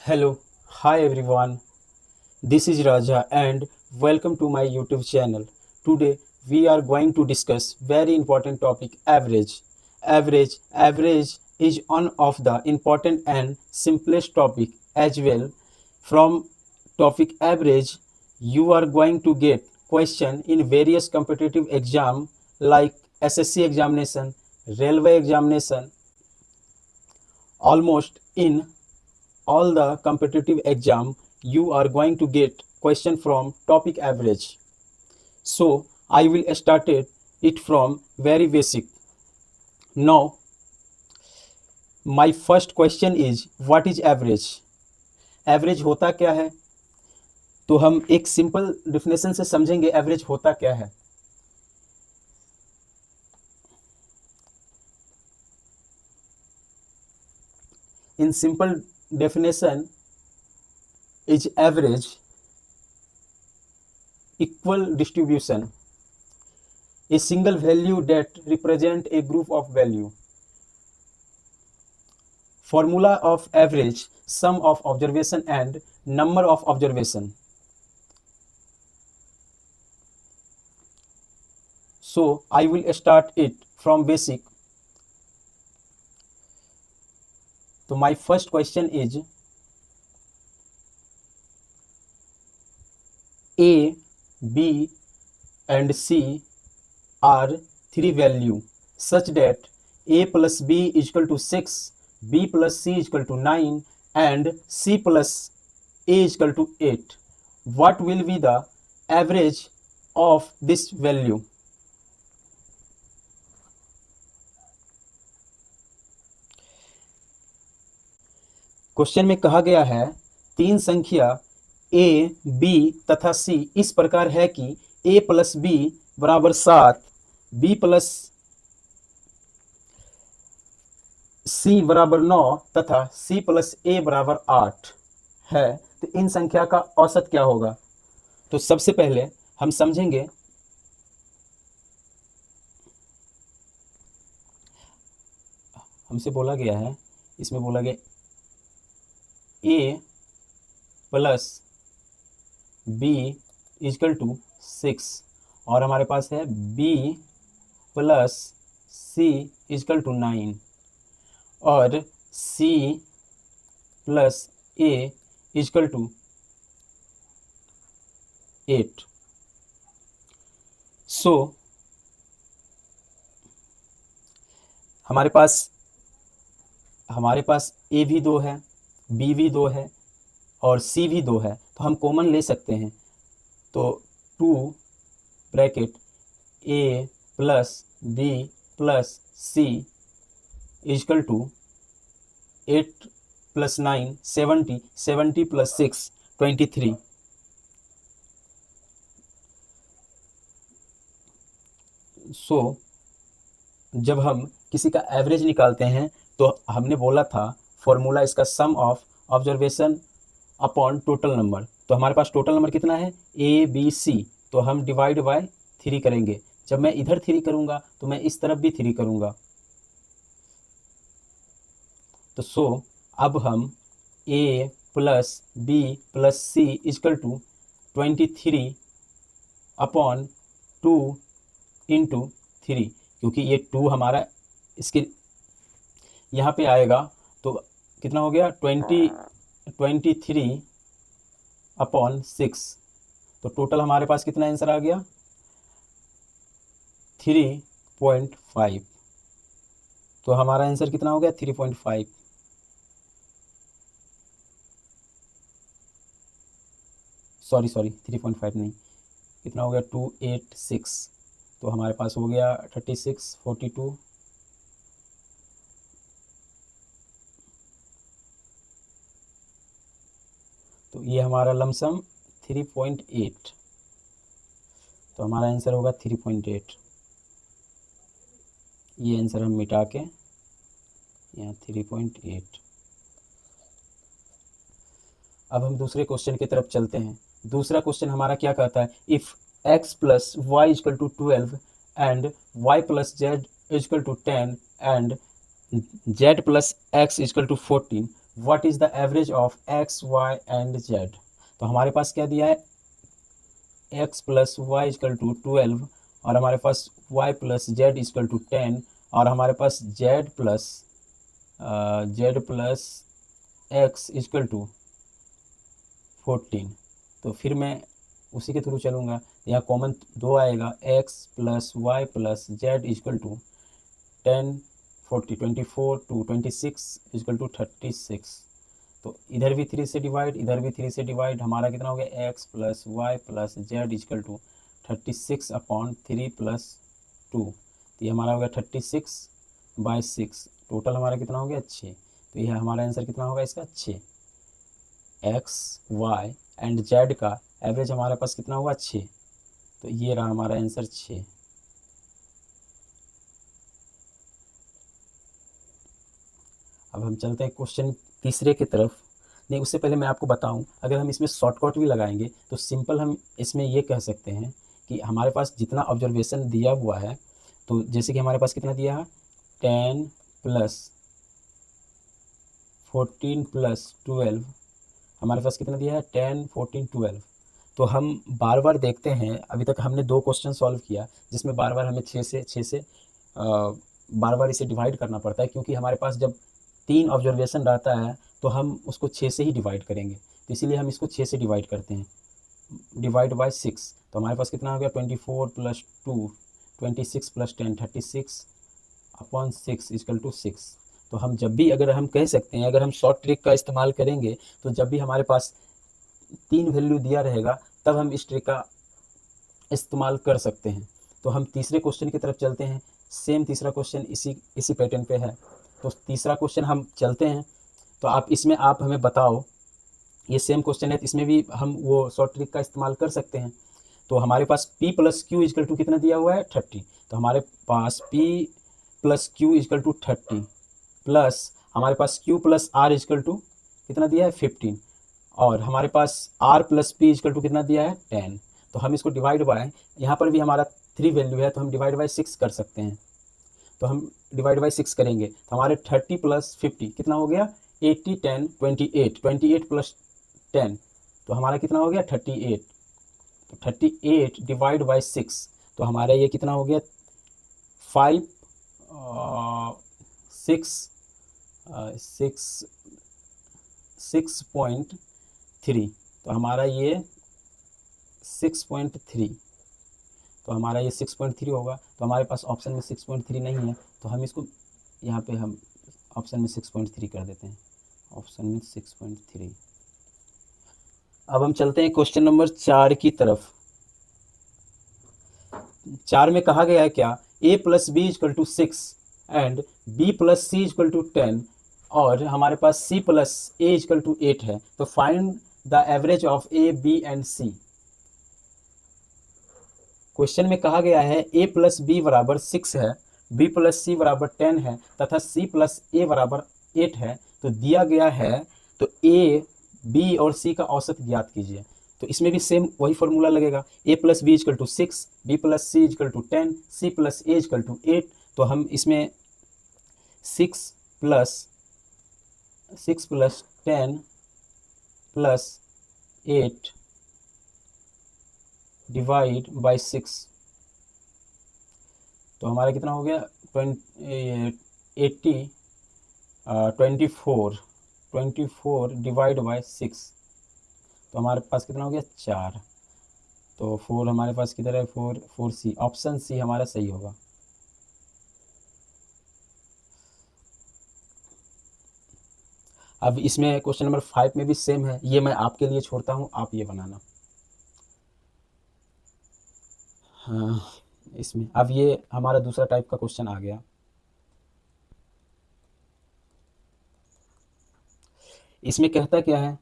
Hello, hi everyone. This is Raja and welcome to my YouTube channel. Today we are going to discuss very important topic average. Average is one of the important and simplest topic as well. From topic average you are going to get question in various competitive exam like SSC examination, railway examination, almost in all the competitive exam you are going to get question from topic average. So I will start it from very basic. Now my first question is what is average? Average होता क्या है? तो हम एक simple definition से समझेंगे average होता क्या है. In simple definition is average equal distribution, a single value that represent a group of value. Formula of average, sum of observation and number of observation. So I will start it from basic. So my first question is A, B and C are three value such that A plus B is equal to 6, B plus C is equal to 9 and C plus A is equal to 8. What will be the average of this value? Question में कहा गया है तीन संख्या ए, B तथा सी इस प्रकार है कि ए प्लस बी बराबर 7, बी प्लस सी बराबर 9 तथा सी प्लस ए बराबर 8 है. तो इन संख्या का औसत क्या होगा? तो सबसे पहले हम समझेंगे हमसे बोला गया है, इसमें बोला गया A plus B is equal to 6 और हमारे पास है B plus C is equal to 9 और C plus A is equal to 8. So हमारे पास ए भी 2 है, बी भी 2 है और सी भी 2 है. तो हम कॉमन ले सकते हैं. तो 2 bracket A plus B plus C is equal to 8 plus 9 70, 70 plus 6 23. So जब हम किसी का एवरेज निकालते हैं तो हमने बोला था फॉर्मूला इसका sum of observation upon total number. तो हमारे पास टोटल नंबर कितना है? A B C. तो हम डिवाइड बाय 3 करेंगे. जब मैं इधर 3 करूंगा तो मैं इस तरफ भी 3 करूंगा. तो सो अब हम A plus B plus C is equal to 23 upon 2 into 3, क्योंकि ये 2 हमारा इसके यहाँ पे आएगा तो कितना हो गया 23 अपॉन 6. तो टोटल हमारे पास कितना आंसर आ गया 3.5. तो हमारा आंसर कितना हो गया 3.5. सॉरी 3.5 नहीं, कितना हो गया 286. तो हमारे पास हो गया 36, 42. तो ये हमारा लमसम 3.8. तो हमारा आंसर होगा 3.8. ये आंसर हम मिटा के यहाँ 3.8. अब हम दूसरे क्वेश्चन की तरफ चलते हैं. दूसरा क्वेश्चन हमारा क्या कहता है? If x plus Y is equal to 12 and y plus Z is equal to 10 and z plus x is equal to 14, what is the average of X Y and Z. तो हमारे पास क्या दिया है, X plus Y is equal to 12 और हमारे पास Y plus Z is equal to 10 और हमारे पास Z plus X is equal to 14। तो फिर मैं उसी के थ्रू चलूँगा, यहाँ कॉमन 2 आएगा, X plus Y plus Z is equal to 10 40 24 to 26 is equal to 36। तो इधर भी 3 से डिवाइड, इधर भी 3 से डिवाइड, हमारा कितना हो गया, X plus Y plus Z is equal to 36 upon 3 plus 2। तो ये हमारा हो गया 36/6। टोटल हमारा कितना हो गया, 6। तो यह हमारा आंसर कितना होगा इसका, 6। एक्स वाई एंड जेड का एवरेज हमारे पास कितना हुआ, 6। तो ये रहा हमारा आंसर 6। अब हम चलते हैं क्वेश्चन तीसरे की तरफ। नहीं, उससे पहले मैं आपको बताऊं, अगर हम इसमें शॉर्टकट भी लगाएंगे तो सिंपल हम इसमें ये कह सकते हैं कि हमारे पास जितना ऑब्जर्वेशन दिया हुआ है, तो जैसे कि हमारे पास कितना दिया है, 10 प्लस 14 प्लस 12, हमारे पास कितना दिया है, 10 14 12। तो हम बार बार देखते हैं, अभी तक हमने 2 क्वेश्चन सॉल्व किया जिसमें बार बार हमें 6 से बार बार इसे डिवाइड करना पड़ता है, क्योंकि हमारे पास जब 3 ऑब्जर्वेशन रहता है तो हम उसको 6 से ही डिवाइड करेंगे। तो इसीलिए हम इसको 6 से डिवाइड करते हैं, डिवाइड बाय 6। तो हमारे पास कितना हो गया, 24 plus 2 26 plus 10 36 upon 6 is equal to 6। तो हम जब भी, अगर हम कह सकते हैं, अगर हम शॉर्ट ट्रिक का इस्तेमाल करेंगे तो जब भी हमारे पास 3 वैल्यू दिया रहेगा तब हम इस ट्रिक का इस्तेमाल कर सकते हैं। तो हम तीसरे क्वेश्चन की तरफ चलते हैं। सेम तीसरा क्वेश्चन इसी पैटर्न पे है। तो तीसरा क्वेश्चन हम चलते हैं। तो आप हमें बताओ, ये सेम क्वेश्चन है, तो इसमें भी हम वो शॉर्ट ट्रिक का इस्तेमाल कर सकते हैं। तो हमारे पास P plus Q is equal to कितना दिया हुआ है, 30। तो हमारे पास P plus Q is equal to 30 plus हमारे पास Q plus R is equal to कितना दिया है, 15 और हमारे पास R plus P is equal to कितना दिया है, 10। तो हम इसको डिवाइड बाय, यहाँ पर भी हमारा 3 वैल्यू है तो हम डिवाइड बाय 6 कर सकते हैं। तो हम डिवाइड बाय 6 करेंगे तो हमारे 30 प्लस 50 कितना हो गया, 80 10 28 28 प्लस 10, तो हमारा कितना हो गया, 38। तो 38 डिवाइड बाय 6, तो हमारा ये कितना हो गया, 5 6 6.3। तो हमारा ये 6.3, तो हमारा ये 6.3 होगा। तो हमारे पास ऑप्शन में 6.3 नहीं है, तो हम इसको यहाँ पे हम ऑप्शन में 6.3 कर देते हैं, ऑप्शन में 6.3। अब हम चलते हैं क्वेश्चन नंबर 4 की तरफ। 4 में कहा गया है क्या, a plus B is equal to 6 and b plus C is equal to 10 और हमारे पास c plus a is equal to 8 है। तो find the average of a b and c। Question में कहा गया है a प्लस बी बराबर 6 है, b प्लस सी बराबर 10 है तथा c प्लस a बराबर 8 है। तो दिया गया है, तो a b और c का औसत ज्ञात कीजिए। तो इसमें भी सेम वही फॉर्मूला लगेगा, a plus B is equal to 6, b plus C is equal to 10, c plus a is equal to 8। तो हम इसमें 6 प्लस 10 प्लस 8 डिवाइड बाई 6, तो हमारा कितना हो गया, 24 डिवाइड बाई 6, तो हमारे पास कितना हो गया, 4। तो 4 हमारे पास किधर है, 4 सी, ऑप्शन सी हमारा सही होगा। अब इसमें क्वेश्चन नंबर 5 में भी सेम है, ये मैं आपके लिए छोड़ता हूँ, आप ये बनाना। हाँ, इसमें अब ये हमारा दूसरा टाइप का क्वेश्चन आ गया। इसमें कहता क्या है,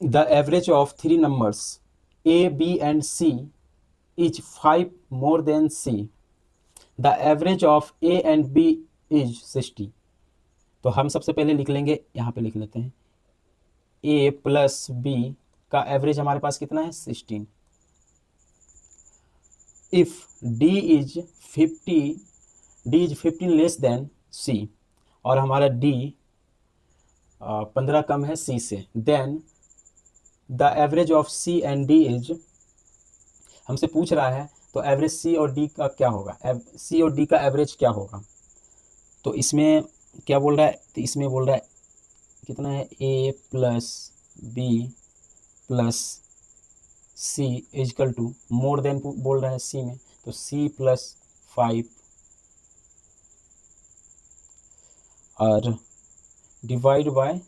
the average of 3 numbers a b and c is 5 more than c, the average of a and b is 60। तो हम सबसे पहले लिख लेंगे, यहाँ पे लिख लेते हैं, a प्लस b का एवरेज हमारे पास कितना है, 16। If D is 15 less than C, और हमारा डी 15 कम है सी से, then the average of C and D is, हमसे पूछ रहा है तो एवरेज सी और डी का क्या होगा, सी और डी का एवरेज क्या होगा। तो इसमें क्या बोल रहा है, तो इसमें बोल रहा है कितना है, A plus B plus C is equal to, more than बोल रहा है सी में, तो सी प्लस 5 और डिवाइड बाय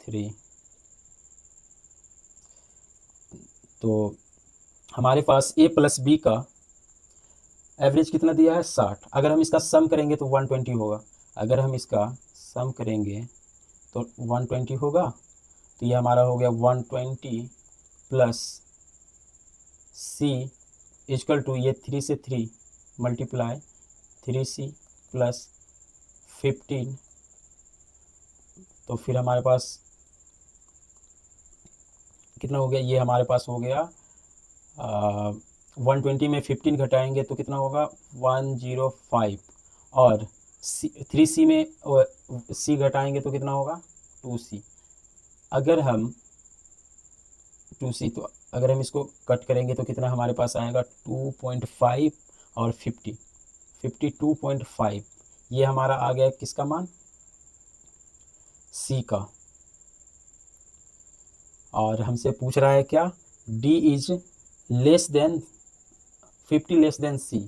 3। तो हमारे पास ए प्लस बी का एवरेज कितना दिया है 60, अगर हम इसका सम करेंगे तो 120 होगा, अगर हम इसका सम करेंगे तो 120 होगा। तो ये हमारा हो गया 120 प्लस सी इजकल टू, ये 3 से 3 मल्टीप्लाई 3c प्लस 15, तो फिर हमारे पास कितना हो गया, ये हमारे पास हो गया 120 में 15 घटाएंगे तो कितना होगा 105, और 3c में c घटाएंगे तो कितना होगा 2c। अगर हम 2c, तो अगर हम इसको कट करेंगे तो कितना हमारे पास आएगा 2.5 और 52.5, ये हमारा आ गया किसका मान, c का। और हमसे पूछ रहा है क्या, d is less than 50 less than c,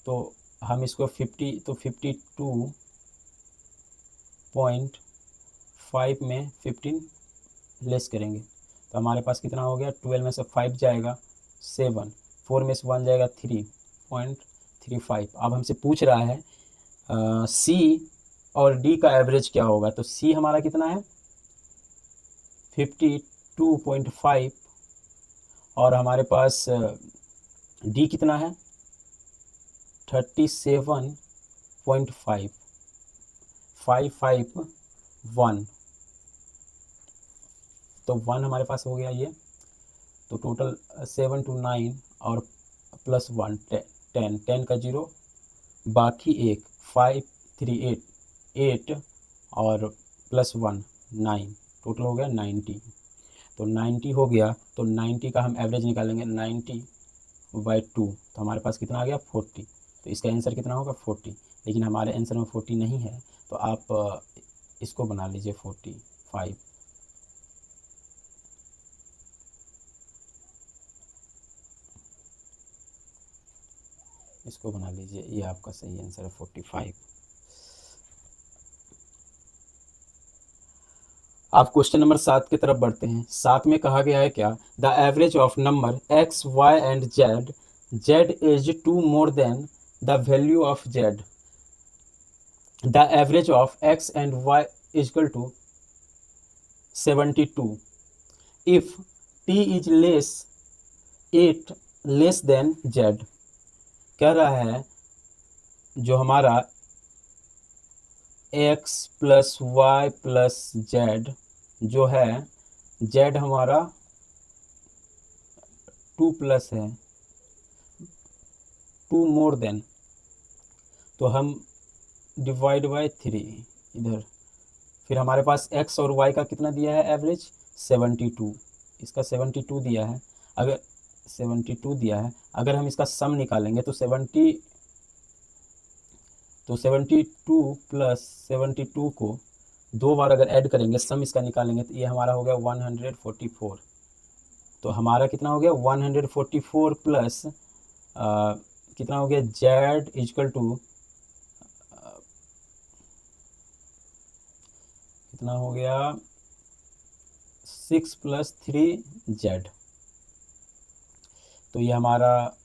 तो हम इसको 50, तो 52.5 में 15 लेस करेंगे तो हमारे पास कितना हो गया, 12 में से 5 जाएगा 7, 4 में से 1 जाएगा 3.35। अब हमसे पूछ रहा है c और d का एवरेज क्या होगा, तो c हमारा कितना है 52.5 और हमारे पास d कितना है 37.5, 551, तो 1 हमारे पास हो गया ये, तो टोटल 7 to 9 और प्लस 1 10, 10 का 0 बाकी एक 5 3 8 और प्लस 1 9, टोटल हो गया 90। तो 90 हो गया, तो 90 का हम एवरेज निकालेंगे 90/2, तो हमारे पास कितना आ गया 40। तो इसका आंसर कितना होगा 40, लेकिन हमारे आंसर में 40 नहीं है, तो आप इसको बना लीजिए 45। इसको बना लीजिए, ये आपका सही आंसर है 45। आप क्वेश्चन नंबर 7 की तरफ बढ़ते हैं। 7 में कहा गया है क्या, the average of number x, y and z, z is 2 more than the value of z, the average of x and y is equal to 72 if t is less 8 less than z। कह रहा है जो हमारा x plus Y plus Z जो है, z हमारा 2 plus है, 2 more then, तो हम डिवाइड बाय 3 इधर, फिर हमारे पास x और y का कितना दिया है एवरेज 72, इसका 72 दिया है, अगर 72 दिया है, अगर हम इसका सम निकालेंगे तो 72 प्लस 72 को 2 बार अगर ऐड करेंगे, सम इसका निकालेंगे तो ये हमारा हो गया 144। तो हमारा कितना हो गया 144 प्लस कितना हो गया z इजकल टू कितना हो गया 6 + 3z। तो ये हमारा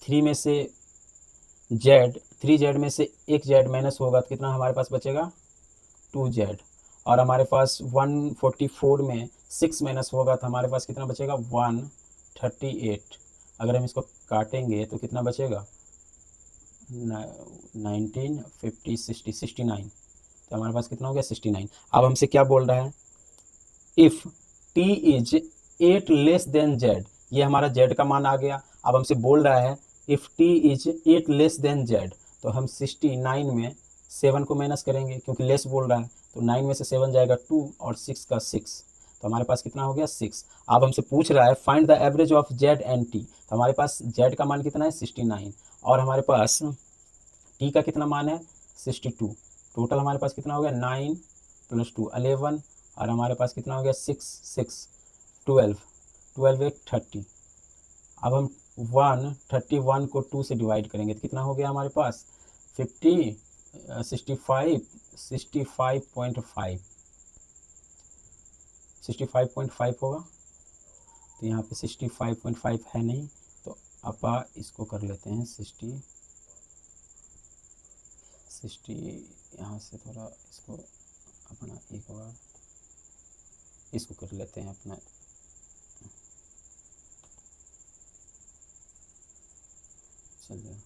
3 में से z में से एक z माइनस होगा तो कितना हमारे पास बचेगा 2z, और हमारे पास 144 में 6 माइनस होगा तो हमारे पास कितना बचेगा 138। अगर हम इसको काटेंगे तो कितना बचेगा 19 50 60 69, तो हमारे पास कितना हो गया 69। अब हमसे क्या बोल रहा है, if t is 8 less than z, ये हमारा z का मान आ गया। अब हमसे बोल रहा है if T is 8 less then Z, तो हम 69 में 7 को माइनस करेंगे क्योंकि लेस बोल रहा है, तो 9 में से 7 जाएगा 2 और 6 का 6, तो हमारे पास कितना हो गया 6। अब हमसे पूछ रहा है find the average of Z and T, तो हमारे पास जेड का मान कितना है 69 और हमारे पास टी का कितना मान है 62। टोटल हमारे पास कितना हो गया 9 + 2 11 और हमारे पास कितना हो गया 6 6 12 12 एक 30। अब हम 131 को 2 से डिवाइड करेंगे तो कितना हो गया हमारे पास 50 65 65.5 65.5 होगा, तो यहाँ पे 65.5 है नहीं, तो अपा इसको कर लेते हैं 60 यहाँ से थोड़ा इसको अपना एक बार इसको कर लेते हैं अपना चलिए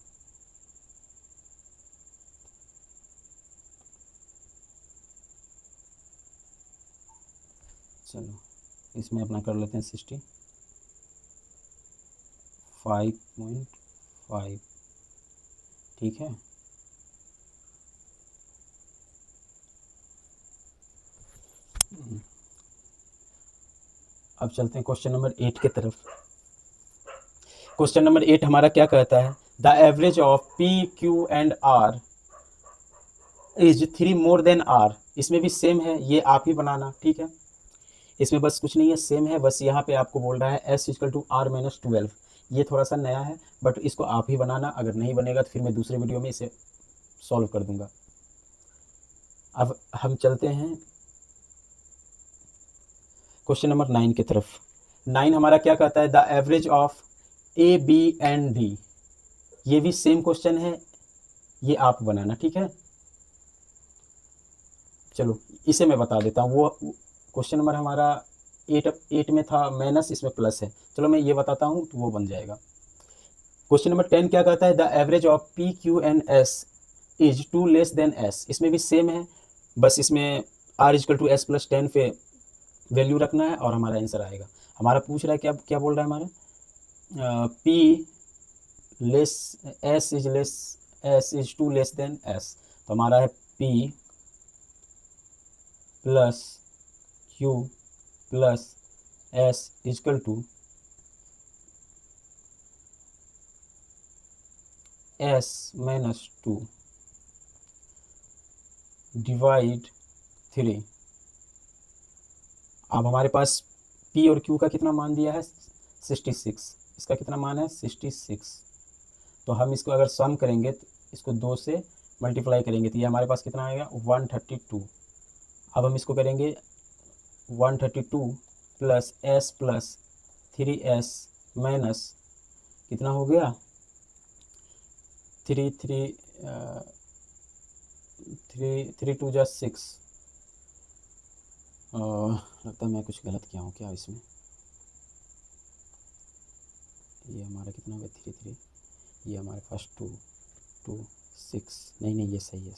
चलो इसमें अपना कर लेते हैं 65.5, ठीक है। अब चलते हैं क्वेश्चन नंबर 8 की तरफ। क्वेश्चन नंबर 8 हमारा क्या कहता है, the average of P Q and R is 3 more than R. इसमें भी सेम है, ये आप ही बनाना, ठीक है। इसमें बस कुछ नहीं है, सेम है, बस यहाँ पे आपको बोल रहा है S equal to R minus 12। ये थोड़ा सा नया है, बट इसको आप ही बनाना, अगर नहीं बनेगा तो फिर मैं दूसरे वीडियो में इसे सॉल्व कर दूंगा। अब हम चलते हैं क्वेश्चन नंबर 9 की तरफ। 9 हमारा क्या कहता है, the average of A B and D. ये भी सेम क्वेश्चन है, ये आप बनाना, ठीक है। चलो इसे मैं बता देता हूँ, वो क्वेश्चन नंबर हमारा 8 में था माइनस, इसमें प्लस है, चलो मैं ये बताता हूँ तो वो बन जाएगा। क्वेश्चन नंबर 10 क्या कहता है, the average of P Q and S is 2 less than S. इसमें भी सेम है, बस इसमें R is equal to S plus 10 पे वैल्यू रखना है और हमारा आंसर आएगा। हमारा पूछ रहा है क्या क्या बोल रहा है हमारा, P less S is 2 less than S, तो हमारा है P plus Q plus S is equal to S minus 2 divide 3। अब हमारे पास P और Q का कितना मान दिया है 66, इसका कितना मान है 66, तो हम इसको अगर सम करेंगे तो इसको 2 से मल्टीप्लाई करेंगे तो ये हमारे पास कितना आएगा 132। अब हम इसको करेंगे 132 plus S plus 3s minus कितना हो गया 3 2 जा 6। लगता है मैं कुछ गलत किया हूँ क्या इसमें, ये हमारा कितना हो गया 3 ये हमारे पास 2 2 6, नहीं ये सही है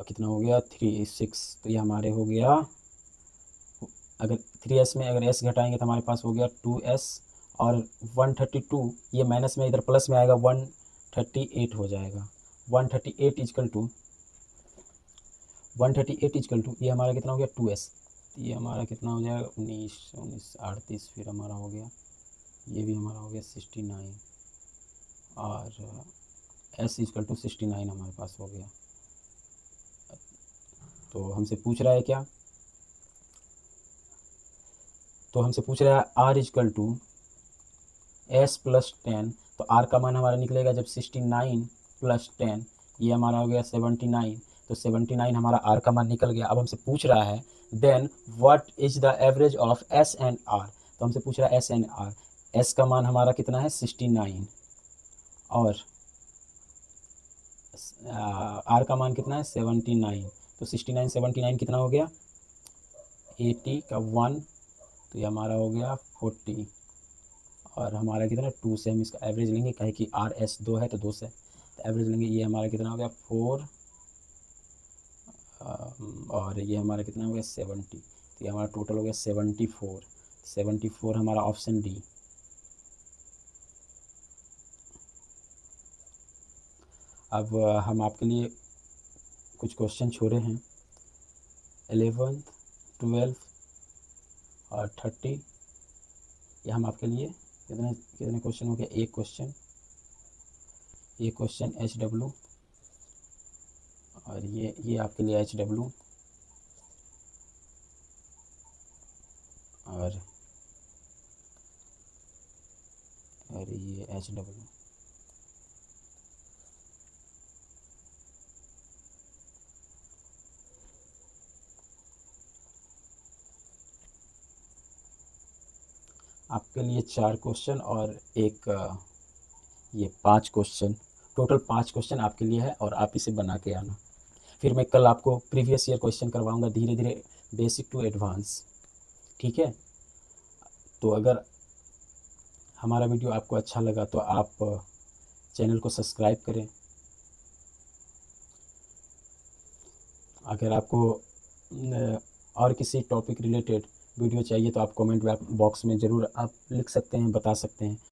कितना हो गया 3 6, तो ये हमारे हो गया, अगर 3s में अगर s घटाएंगे तो हमारे पास हो गया 2s और 132, ये माइनस में इधर प्लस में आएगा 138 हो जाएगा। 138 इजकल टू ये हमारा कितना हो गया 2s, ये हमारा कितना हो जाएगा 19 38, फिर हमारा हो गया ये भी हमारा हो गया 69 और s इजकल टू 69 हमारे पास हो गया। तो हमसे पूछ रहा है क्या, तो हमसे पूछ रहा है r is equal to s plus 10, तो r का मान हमारा निकलेगा जब 69 प्लस 10, ये हमारा हो गया 79, तो 79 हमारा r का मान निकल गया। अब हमसे पूछ रहा है then what is the average of s and r, तो हमसे पूछ रहा है s एंड r। s का मान हमारा कितना है 69 और r का मान कितना है 79, तो 69 79 कितना हो गया 80 का 1, तो ये हमारा हो गया 40 और हमारा कितना 2 से हम इसका एवरेज लेंगे, कहे कि आर एस 2 है तो 2 से, तो एवरेज लेंगे, ये हमारा कितना हो गया 4 और ये हमारा कितना हो गया 70, तो ये हमारा टोटल हो गया 74 हमारा ऑप्शन डी। अब हम आपके लिए कुछ क्वेश्चन छोड़े हैं 11th 12th और 30। ये हम आपके लिए कितने कितने क्वेश्चन हो गए, एक क्वेश्चन, ये क्वेश्चन HW और ये आपके लिए HW और ये HW। आपके लिए 4 क्वेश्चन और एक ये 5 क्वेश्चन, टोटल 5 क्वेश्चन आपके लिए है और आप इसे बना के आना। फिर मैं कल आपको प्रीवियस ईयर क्वेश्चन करवाऊंगा धीरे धीरे, बेसिक टू एडवांस। ठीक है, तो अगर हमारा वीडियो आपको अच्छा लगा तो आप चैनल को सब्सक्राइब करें। अगर आपको और किसी टॉपिक रिलेटेड वीडियो चाहिए तो आप कमेंट बॉक्स में ज़रूर आप लिख सकते हैं, बता सकते हैं।